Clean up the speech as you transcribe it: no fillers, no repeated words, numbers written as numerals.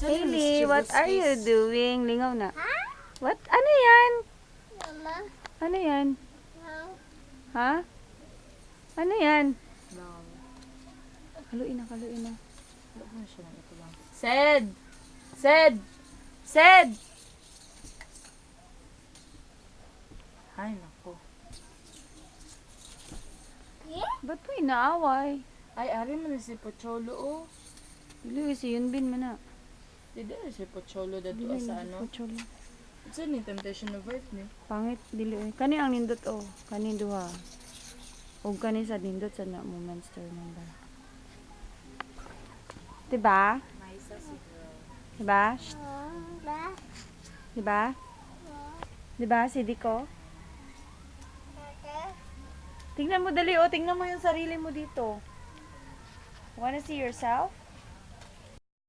Hailey, what are you doing? Lingaw na. What? Ano yan? Mama. Ano yan? No. Ha? Ano yan? No. Kaluin na, kaluin na. Ano siya na ito lang? Sed! Sed! Sed! Ay, nako. Ba't po inaaway? Ay, ari man na si Pocholo, oh. Dili, si Yunbin man na. Dili na si Pocholo dato Dili, sa ano. Pocholo. Ito ni Temptation of Earth ni. Pangit, dili. Kani ang nindot, oh. Kani duha. O kani sa nindot sa na moments to remember. Diba? Maisa si girl. Diba? Shh. Ba? Diba? Diba, si Diko? Tingnan mo dali, oh. Tingnan mo yung sarili mo dito. Wanna see yourself?